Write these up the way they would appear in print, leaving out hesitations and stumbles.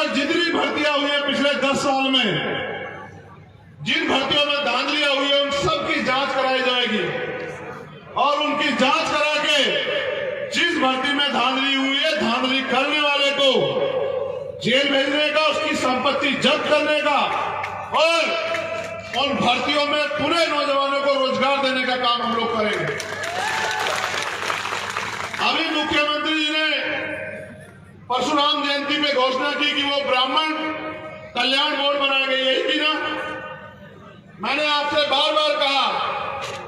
तक जितनी भर्तियां हुई है पिछले 10 साल में, जिन भर्तियों में धांधलियां हुई है उन सब की जांच कराई जाएगी और उनकी जांच करा के जिस भर्ती में धांधली हुई है, धांधली करने वाले को जेल भेजने का, उसकी संपत्ति जब्त करने का और उन भर्तियों में पूरे नौजवानों को रोजगार देने का काम हम लोग करेंगे। अभी मुख्यमंत्री जी ने परशुराम जयंती पे घोषणा की कि वो ब्राह्मण कल्याण बोर्ड बनाएंगे, यही की ना? मैंने आपसे बार बार कहा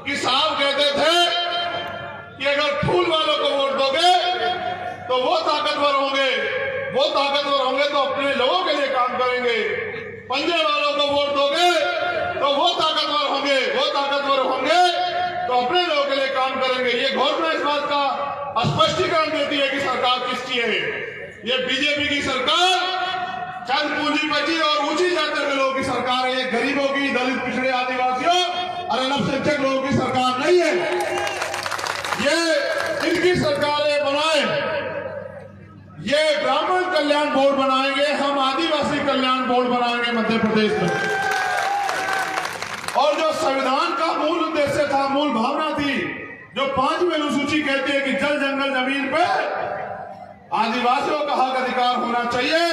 कि साहब कहते थे कि अगर फूल वालों को वोट दोगे तो वो ताकतवर होंगे, तो अपने लोगों के लिए काम करेंगे। पंजे वालों को वोट दोगे तो वो ताकतवर होंगे, तो अपने लोगों के लिए काम करेंगे। ये घोषणा इस बात का स्पष्टीकरण देती है कि सरकार किसकी है। ये बीजेपी की सरकार चंद पूंजीपति और ऊंची जाति के लोगों की सरकार है। ये गरीबों की, दलित, पिछड़े, आदिवासियों और अल्पसंख्यक लोगों की सरकार नहीं है। ये इनकी सरकार है बनाए। ये ब्राह्मण कल्याण बोर्ड बनाएंगे, हम आदिवासी कल्याण बोर्ड बनाएंगे मध्य प्रदेश में। और जो संविधान का मूल उद्देश्य था, मूल भावना थी, जो 5वीं अनुसूची कहती है कि जल, जंगल, जमीन पे आदिवासियों का हक अधिकार होना चाहिए,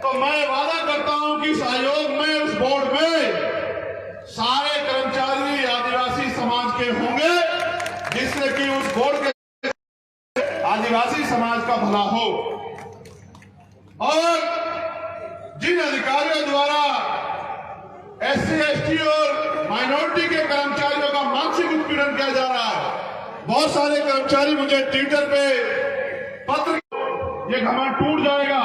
तो मैं वादा करता हूं कि इस आयोग में, उस बोर्ड में सारे कर्मचारी आदिवासी समाज के होंगे, जिससे कि उस बोर्ड के आदिवासी समाज का भला हो। और जिन अधिकारियों द्वारा SC, ST और माइनॉरिटी के कर्मचारियों का मानसिक उत्पीड़न किया जा रहा है, बहुत सारे कर्मचारी मुझे ट्विटर पे पत्र, ये घमंड टूट जाएगा।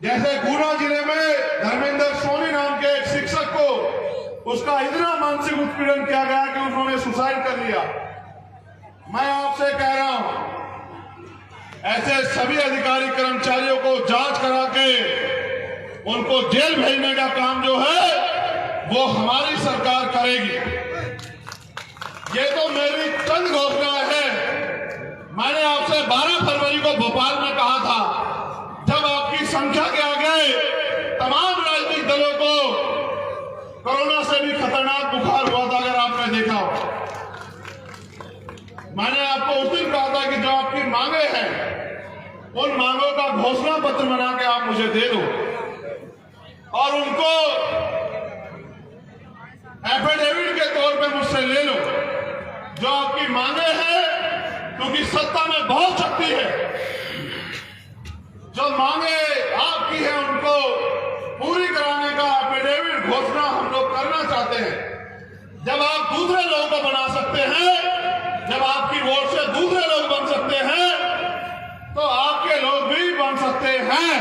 जैसे गुना जिले में धर्मेंद्र सोनी नाम के एक शिक्षक को, उसका इतना मानसिक उत्पीड़न किया गया कि उन्होंने सुसाइड कर लिया। मैं आपसे कह रहा हूं, ऐसे सभी अधिकारी कर्मचारियों को जांच करा के उनको जेल भेजने का काम जो है वो हमारी सरकार करेगी। ये तो मेरी चंद घोषणा है। मैंने आपसे 12 फरवरी को भोपाल में कहा था, जब आपकी संख्या के आगे तमाम राजनीतिक दलों को कोरोना से भी खतरनाक बुखार हुआ था, अगर आपने देखा हो। मैंने आपको उस दिन कहा था कि जो आपकी मांगे हैं, उन मांगों का घोषणा पत्र बना के आप मुझे दे दो और उनको एफिडेविट के तौर पे मुझसे ले लो। जो आपकी मांगे हैं, क्योंकि सत्ता में बहुत शक्ति है, जो मांगे आपकी है उनको पूरी कराने का एफिडेविट घोषणा हम लोग करना चाहते हैं। जब आप दूसरे लोगों को बना सकते हैं, जब आपकी वोट से दूसरे लोग बन सकते हैं, तो आपके लोग भी बन सकते हैं,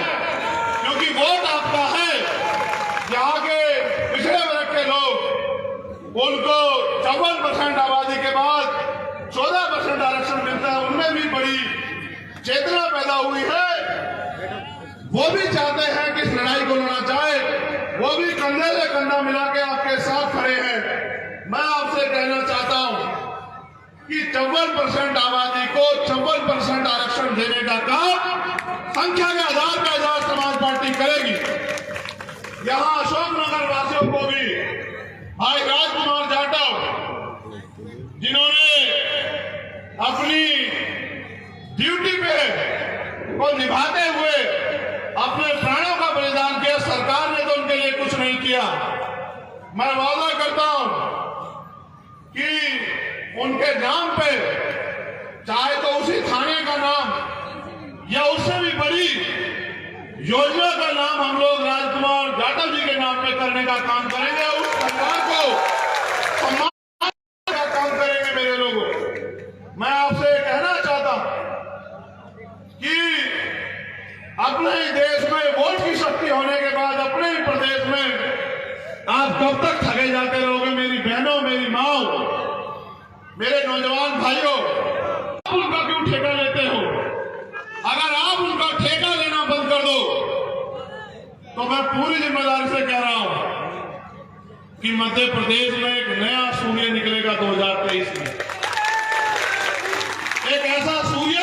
क्योंकि वोट आपका है। यहाँ के पिछड़े वर्ग के लोग, उनको 54% आबादी के बाद 14% आरक्षण मिलता है, उनमें भी बड़ी चेतना पैदा हुई है। वो भी चाहते हैं कि इस लड़ाई को लड़ा जाए, वो भी कंधे से कंधा मिला के आपके साथ खड़े हैं। मैं आपसे कहना चाहता हूं कि 54% आबादी को 54% आरक्षण देने का काम संख्या के आधार पर आजाद समाज पार्टी करेगी। यहां अशोकनगर वासियों को भी भाई राजकुमार जाटव, जिन्होंने अपनी ड्यूटी पे को निभाते हुए अपने प्राणों का बलिदान किया, सरकार ने तो उनके लिए कुछ नहीं किया। मैं वादा करता हूं कि उनके नाम पे, चाहे तो उसी थाने का नाम या उससे भी बड़ी योजना का नाम हम लोग राजकुमार जाटव जी के नाम पे करने का काम करेंगे। उस सरकार को सम्मान का काम करेंगे। मेरे लोगों, मैं आपसे कहना चाहता हूं कि अपने ही देश में वोट की शक्ति होने के बाद अपने ही प्रदेश में आप कब तक ठगे जाते रहोगे? मेरी बहनों, मेरी माओ, मेरे नौजवान भाइयों, आप उनका क्यों ठेका लेते हो? अगर आप उनका ठेका लेना बंद कर दो तो मैं पूरी जिम्मेदारी से कह रहा हूं कि मध्य प्रदेश में एक नया सूर्य निकलेगा 2023 में। एक ऐसा सूर्य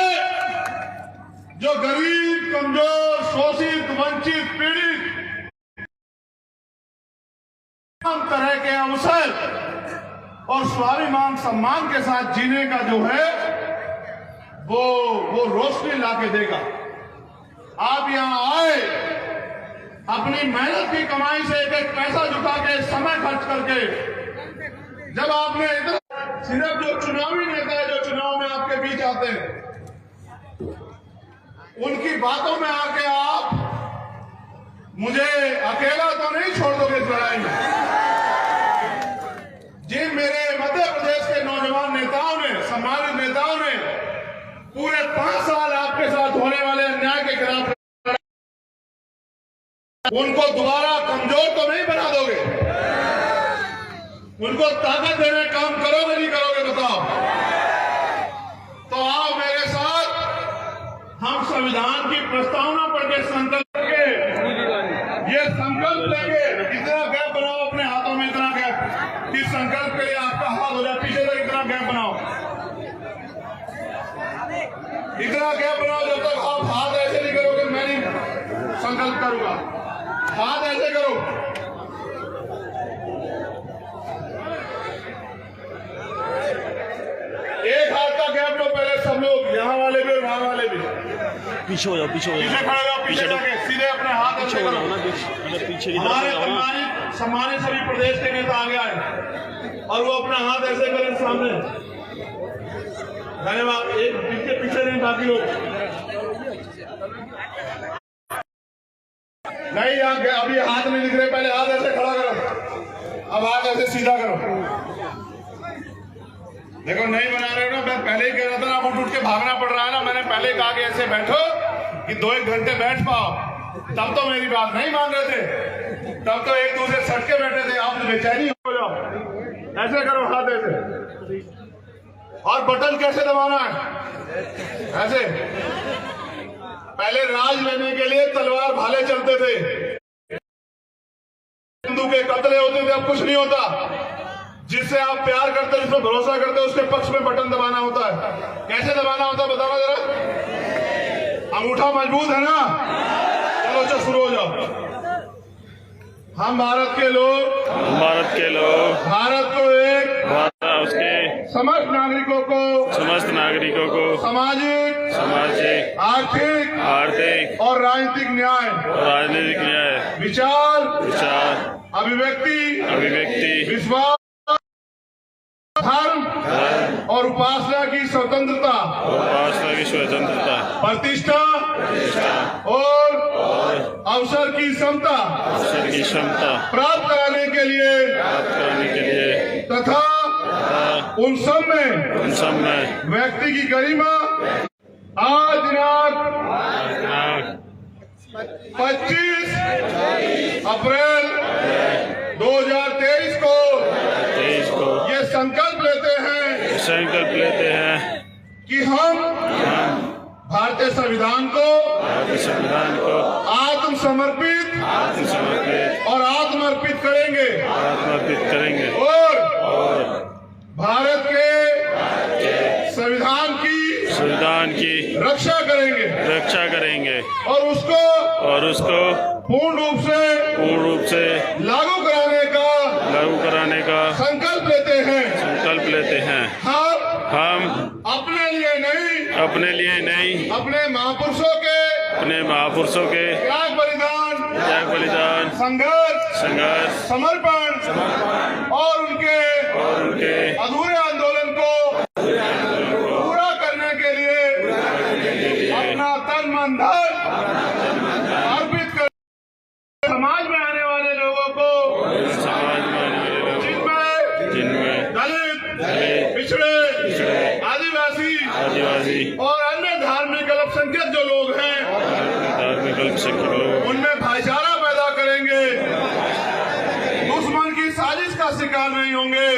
जो गरीब, कमजोर, शोषित, वंचित, पीड़ित तमाम तरह के अवसर और स्वाभिमान सम्मान के साथ जीने का जो है वो रोशनी लाके देगा। आप यहां आए, अपनी मेहनत की कमाई से एक एक पैसा जुटा के, समय खर्च करके, जब आपने इतना, सिर्फ जो चुनावी नेता है जो चुनाव में आपके बीच आते हैं, उनकी बातों में आके आप मुझे अकेला तो नहीं छोड़ दोगे इस लड़ाई में। जिन मेरे मध्य प्रदेश के नौजवान नेताओं ने, सम्मानित नेताओं ने पूरे 5 साल आपके साथ होने वाले अन्याय के खिलाफ, उनको दोबारा कमजोर तो नहीं बना दोगे? उनको ताकत देने काम करोगे नहीं करोगे बताओ? तो आओ मेरे साथ, हम संविधान की प्रस्तावना पढ़ के संकल्प के ये संकल्प लेंगे। इतना गैप बनाओ अपने हाथों में, इतना गैप कि संकल्प के लिए आपका हाथ हो जाए पीछे तक। इतना गैप बनाओ, इतना गैप बनाओ, जब तक आप हाथ ऐसे नहीं करोगे मैं नहीं संकल्प करूंगा। हाथ ऐसे करो, एक हाथ का गैप लो पहले सब लोग, यहाँ वाले भी और वहां वाले भी। पीछे हो जाओ, पीछे हो जाओ, पीछे खड़े हो, पीछे जाके सीधे अपने हाथ ऐसे करो। पीछे हमारे सम्मानित सभी प्रदेश के नेता आगे आए और वो अपना हाथ ऐसे करें सामने। धन्यवाद। एक पीछे नहीं, बाकी लोग नहीं, यहाँ अभी हाथ नहीं दिख रहे, पहले हाथ ऐसे खड़ा करो, अब हाथ ऐसे सीधा करो। देखो नहीं बना रहे हो ना, मैं पहले ही कह रहा था ना, आपको उठ के भागना पड़ रहा है ना। मैंने पहले कहा कि ऐसे बैठो कि 2-1 घंटे बैठ पाओ, तब तो मेरी बात नहीं मान रहे थे, तब तो एक दूसरे सट के बैठे थे। आप बेचैनी हो जाओ, ऐसे करो हाथ ऐसे। और बटन कैसे दबाना है? ऐसे। पहले राज लेने के लिए तलवार भाले चलते थे, हिंदू के कत्ले होते थे, अब कुछ नहीं होता। जिससे आप प्यार करते, जिसमें भरोसा करते, उसके पक्ष में बटन दबाना होता है। कैसे दबाना होता है बताओ जरा? अंगूठा मजबूत है ना? चलो अच्छा शुरू हो जाओ। हम भारत के लोग, भारत को एक, उसके समस्त नागरिकों को सामाजिक, आर्थिक और राजनीतिक न्याय, विचार, अभिव्यक्ति, विश्वास, धर्म और उपासना की स्वतंत्रता, प्रतिष्ठा और अवसर की समता प्राप्त कराने के लिए तथा उन सब में व्यक्ति की गरिमा आज दिनांक 25 अप्रैल 2023 को ये संकल्प लेते हैं कि हम भारतीय संविधान को आत्मसमर्पित और आत्मर्पित करेंगे और भारत के संविधान की रक्षा करेंगे और उसको पूर्ण रूप से लागू कराने का संकल्प लेते हैं। हम अपने लिए नहीं अपने महापुरुषों के त्याग बलिदान, संघर्ष, समर्पण और उनके अधूरे आंदोलन को पूरा करने के लिए अपना तन मन धन अर्पित कर समाज में आने वाले लोगों को, जिनमें दलित, पिछड़े, आदिवासी और अन्य धार्मिक अल्पसंख्यक जो लोग हैं, उनमें भाईचारा पैदा करेंगे, दुश्मन की साजिश का शिकार नहीं होंगे।